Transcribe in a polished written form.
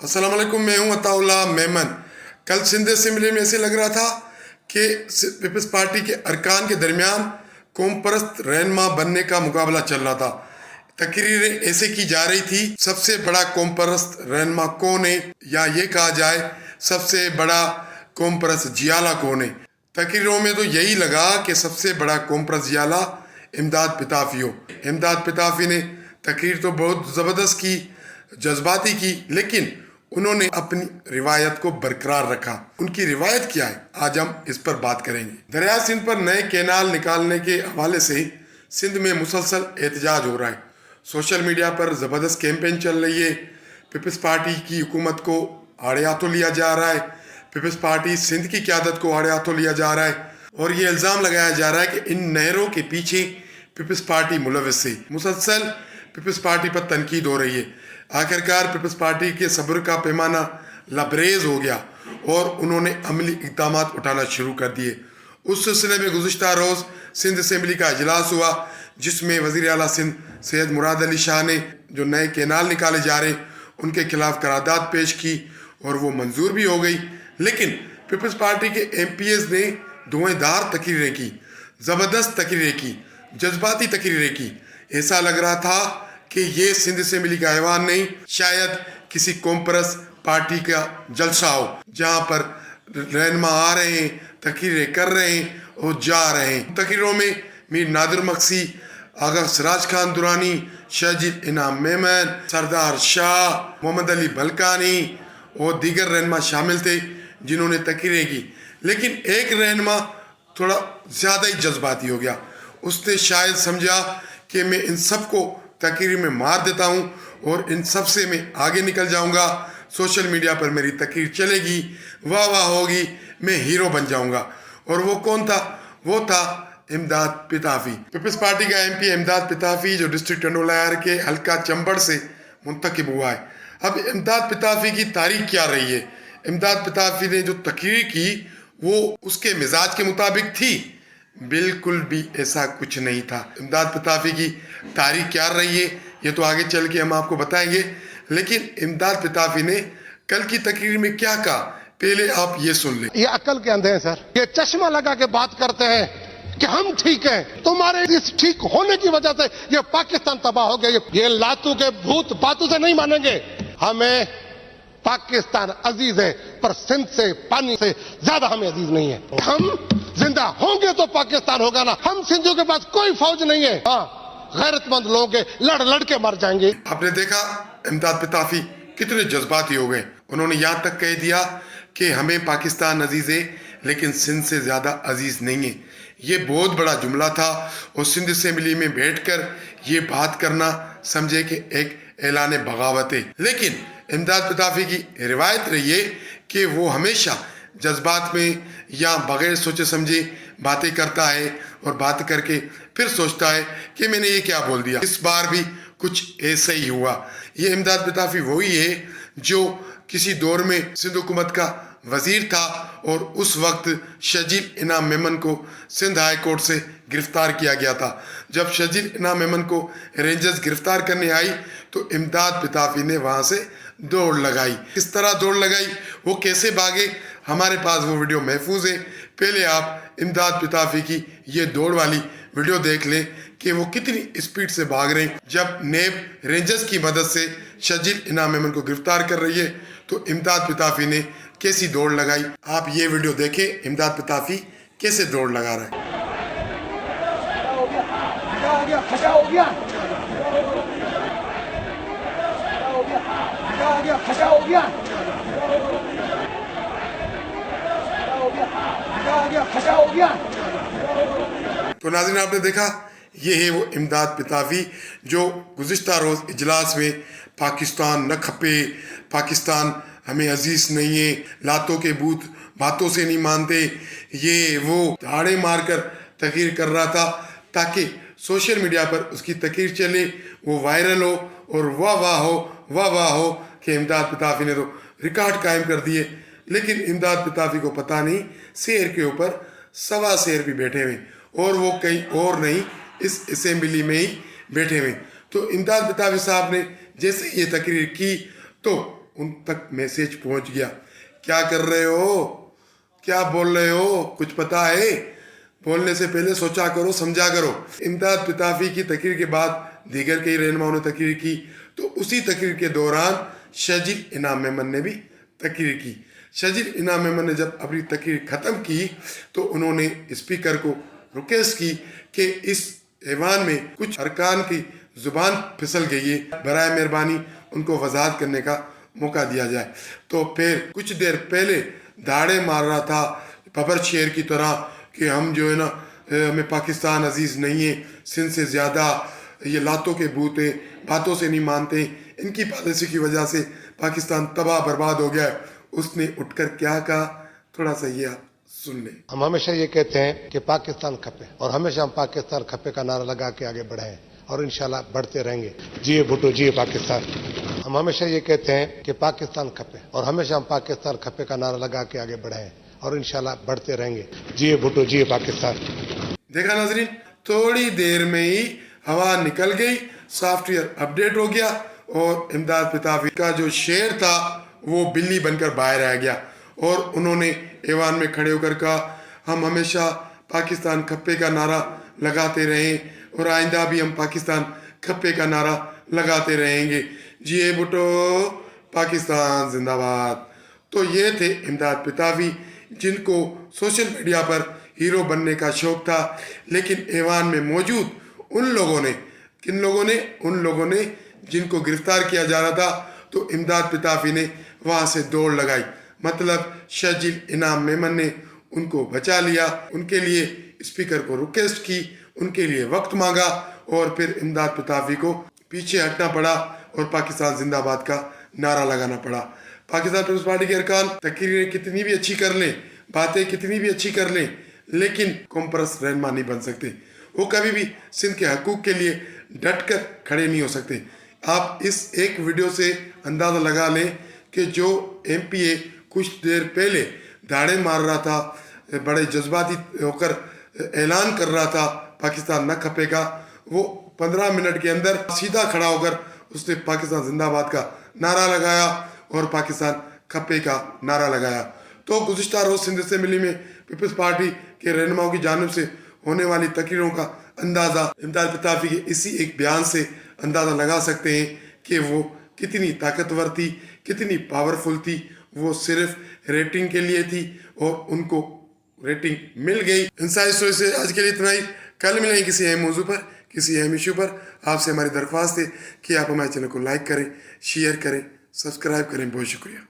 अस्सलाम वालेकुम, मैं हूं अताउल्लाह मेमन। कल सिंध असेंबली में ऐसे लग रहा था कि पीपल्स पार्टी के अरकान के दरमियान कौम परस्त रहनुमा बनने का मुकाबला चल रहा था। तकरीरें ऐसे की जा रही थी, सबसे बड़ा कौम परस्त रहनुमा कौन है, या ये कहा जाए सबसे बड़ा कौम परस्त जियाला कौन है। तकरीरों में तो यही लगा कि सबसे बड़ा कौम परस्त जियाला इमदाद पिताफी हो। इमदाद पिताफी ने तकरीर तो बहुत ज़बरदस्त की, जज्बाती की, लेकिन उन्होंने अपनी रिवायत को बरकरार रखा। उनकी रिवायत क्या है, आज हम इस पर बात करेंगे। दरिया सिंध पर नए कैनाल निकालने के हवाले से सिंध में मुसलसल एहतजाज हो रहा है। सोशल मीडिया पर ज़बरदस्त कैंपेन चल रही है। पीपल्स पार्टी की हुकूमत को आड़े हाथों लिया जा रहा है, पीपल्स पार्टी सिंध की क़यादत को आड़े हाथों लिया जा रहा है, और ये इल्ज़ाम लगाया जा रहा है कि इन नहरों के पीछे पीपल्स पार्टी मुलव्वस है। मुसलसल पीपल्स पार्टी पर तनकीद हो रही है। आखिरकार पीपल्स पार्टी के सब्र का पैमाना लबरेज हो गया और उन्होंने अमली इक़दाम उठाना शुरू कर दिए। उस सिलसिले में गुज़िश्ता रोज़ सिंध असेंबली का इजलास हुआ, जिसमें वज़ीर आला सिंध सैयद मुराद अली शाह ने जो नए कैनाल निकाले जा रहे उनके खिलाफ करारदाद पेश की और वो मंजूर भी हो गई। लेकिन पीपल्स पार्टी के MPs ने धुएंधार तकरीरें की, ज़बरदस्त तकरीरें की, जज्बाती तकरीरें की। ऐसा लग रहा था कि ये सिंध असेंबली का ऐवान नहीं, शायद किसी कौम परस्त पार्टी का जलसा हो, जहाँ पर रहनुमा आ रहे हैं, तकरीरें कर रहे हैं और जा रहे हैं। तकरीरों में मीर नादिर मक्सी, आगा सिराज खान दुरानी, शहजील इनाम मेमन, सरदार शाह, मोहम्मद अली बलकानी और दीगर रहनुमा शामिल थे जिन्होंने तकरीरें की। लेकिन एक रहनुमा थोड़ा ज़्यादा ही जज्बाती हो गया। उसने शायद समझा कि मैं इन सबको तकरीर में मार देता हूँ और इन सब से मैं आगे निकल जाऊँगा, सोशल मीडिया पर मेरी तकरीर चलेगी, वाह वाह होगी, मैं हीरो बन जाऊँगा। और वो कौन था? वो था इमदाद पिताफी। पीपल्स पार्टी का MP इमदाद पिताफी, जो डिस्ट्रिक्ट टंडोलायर के हल्का चंबड़ से मुंतखब हुआ है। अब इमदाद पिताफी की तारीख क्या रही है? इमदाद पिताफी ने जो तकरीर की वो उसके मिजाज के मुताबिक थी? बिल्कुल भी ऐसा कुछ नहीं था। इमदाद पिताफी की तारीख क्या रही है ये तो आगे चल के हम आपको बताएंगे, लेकिन इमदाद पिताफी ने कल की तकरीर में क्या कहा, पहले आप ये सुन लें। ये अकल के अंधे हैं सर, ये चश्मा लगा के बात करते हैं कि हम ठीक हैं। तुम्हारे इस ठीक होने की वजह से ये पाकिस्तान तबाह हो गया। ये लातू के भूत बातों से नहीं मानेंगे। हमें पाकिस्तान अजीज है, पर सिंध से पानी से ज्यादा हमें अजीज नहीं है। हम जिंदा होंगे तो पाकिस्तान होगा ना। हम सिंधियों के पास कोई फौज नहीं है। हाँ, गैरतमंद लोग लड़ लड़ के मर जाएंगे। आपने देखा इमदाद पिताफी कितने जज्बाती हो गए। उन्होंने यहाँ तक कह दिया कि हमें पाकिस्तान अजीज है लेकिन सिंध से ज़्यादा अजीज नहीं है। ये बहुत बड़ा जुमला था और सिंध असेंबली में बैठकर ये बात करना समझे कि एक ऐलान बगावत है। लेकिन इमदाद पिताफी की रिवायत रही है कि वो हमेशा जज्बात में या बगैर सोचे समझे बातें करता है और बात करके फिर सोचता है कि मैंने ये क्या बोल दिया। इस बार भी कुछ ऐसा ही हुआ। ये इमदाद पिताफी वही है जो किसी दौर में सिंध हुकूमत का वजीर था और उस वक्त शहजील इनाम मेमन को सिंध हाई कोर्ट से गिरफ्तार किया गया था। जब शहजील इनाम मेमन को रेंजर्स गिरफ्तार करने आई तो इमदाद पिताफी ने वहाँ से दौड़ लगाई। किस तरह दौड़ लगाई, वो कैसे भागे, हमारे पास वो वीडियो महफूज है। पहले आप इमदाद पिताफी की ये दौड़ वाली वीडियो देख लें कि वो कितनी स्पीड से भाग रहे हैं। जब नेब रेंजर्स की मदद से शहजील इनाम मेमन को गिरफ्तार कर रही है तो इमदाद पिताफी ने कैसी दौड़ लगाई, आप ये वीडियो देखें। इमदाद पिताफी कैसे दौड़ लगा रहा है। तो नाज़रीन, आपने देखा ये है वो इमदाद पिताफी जो गुज़िश्ता रोज़ इजलास में पाकिस्तान न खपे, पाकिस्तान हमें अजीज़ नहीं है, लातों के भूत बातों से नहीं मानते, ये वो धाड़े मारकर तकरीर कर रहा था ताकि सोशल मीडिया पर उसकी तकरीर चले, वो वायरल हो और वाह वाह हो कि इमदाद पिताफी ने तो रिकॉर्ड कायम कर दिए। लेकिन इमदाद पिताफी को पता नहीं शेर के ऊपर सवा शेर भी बैठे हुए और वो कहीं और नहीं इस असेंबली में ही बैठे हुए। तो इमदाद पिताफी साहब ने जैसे ये तकरीर की तो ان تک میسیج پہنچ گیا. کیا کر رہے ہو, کیا بول رہے ہو, کچھ پتا ہے؟ بولنے سے پہلے سوچا کرو, سمجھا کرو. امداد پتافی کی تقریر کے بعد دیگر کئی رہنماؤں نے تقریر کی, تو اسی تقریر کے دوران شجیل انعام میمن نے بھی تقریر کی. شجیل انعام میمن نے جب اپنی تقریر ختم کی تو انہوں نے اسپیکر کو ریکویسٹ کی کہ اس ایوان میں کچھ ارکان کی زبان پھسل گئی ہے, برائے مہربانی ان کو وضاحت کرنے کا موقع دیا جائے. تو پھر کچھ دیر پہلے دھاڑے مار رہا تھا ببر شیر کی طرح کہ ہم جو ہے نا, ہمیں پاکستان عزیز نہیں ہے, سندھ سے زیادہ یہ لاتوں کے بھوت ہیں, باتوں سے نہیں مانتے, ان کی پالیسی کی وجہ سے پاکستان تباہ برباد ہو گیا ہے. اس نے اٹھ کر کیا کہا, تھوڑا سا یہ سن لیں. ہم ہمیشہ یہ کہتے ہیں کہ پاکستان کھپے, اور ہمیشہ ہم پاکستان کھپے کا نعرہ لگا کے آگے بڑھے ہیں, اور انشاءاللہ بڑھتے رہیں گے. جیے بھٹو, جیے پاکستان. ہم ہمیشہ یہ کہتے ہیں کہ پاکستان کھپے, اور ہمیشہ ہم پاکستان کھپے کا نعرہ لگا کے آگے بڑھے ہیں, اور انشاءاللہ بڑھتے رہیں گے. جیے بھٹو, جیے پاکستان. دیکھا ناظرین, تھوڑی دیر میں ہی ہوا نکل گئی, سافٹ ویئر اپڈیٹ ہو گیا, اور امداد پتافی کا جو شعر تھا وہ بلی بن کر باہر آ گیا, اور انہوں نے ایوان میں کھڑے ہو کر کہا ہم ہمیشہ پاکستان کھپے کا نعرہ لگاتے رہیں, اور آئندہ بھی ہم پاکستان کھپے کا نعرہ لگاتے رہیں گے. جی بھٹو, پاکستان زندہ باد. تو یہ تھے امداد پتافی, جن کو سوشل میڈیا پر ہیرو بننے کا شوق تھا, لیکن ایوان میں موجود ان لوگوں نے, کن لوگوں نے, ان لوگوں نے جن کو گرفتار کیا جا رہا تھا, تو امداد پتافی نے وہاں سے دوڑ لگائی. مطلب شجیل انعام میمن نے ان کو بچا لیا, ان کے لیے اسپیکر کو ریکویسٹ کی, ان کے لیے وقت مانگا, اور پھر امداد پتافی کو پیچھے ہٹنا پڑا اور پاکستان زندہ باد کا نعرہ لگانا پڑا. پاکستان پیپلز پارٹی کے ارکان تقریریں کتنی بھی اچھی کر لیں, باتیں کتنی بھی اچھی کر لیں, لیکن قوم پرست رہنما نہیں بن سکتے. وہ کبھی بھی سندھ کے حقوق کے لیے ڈٹ کر کھڑے نہیں ہو سکتے. آپ اس ایک ویڈیو سے اندازہ لگا لیں کہ جو ایم پی اے کچھ دیر پہلے دھاڑے مار رہا تھا, بڑے جذباتی ہو کر اعلان کر رہا تھا پاکستان نہ کھپے گا, وہ 15 منٹ کے اندر سیدھا کھڑا ہو کر اس نے پاکستان زندہ باد کا نعرہ لگایا اور پاکستان کھپے کا نعرہ لگایا. تو گزشتہ روز سندھ اسمبلی میں پیپلز پارٹی کے رہنماؤں کی جانب سے ہونے والی تقریروں کا اندازہ امداد پتافی کے اسی ایک بیان سے اندازہ لگا سکتے ہیں کہ وہ کتنی طاقتور تھی, کتنی پاورفل تھی. وہ صرف ریٹنگ کے لیے تھی, اور ان کو ریٹنگ مل گئی. انسائٹ اسٹوری سے آج کے لیے اتنا ہی. کل ملیں کسی اہم موضوع پر, کسی اہم ایشو پر. آپ سے ہماری درخواست ہے کہ آپ ہمارے چینل کو لائک کریں, شیئر کریں, سبسکرائب کریں. بہت شکریہ.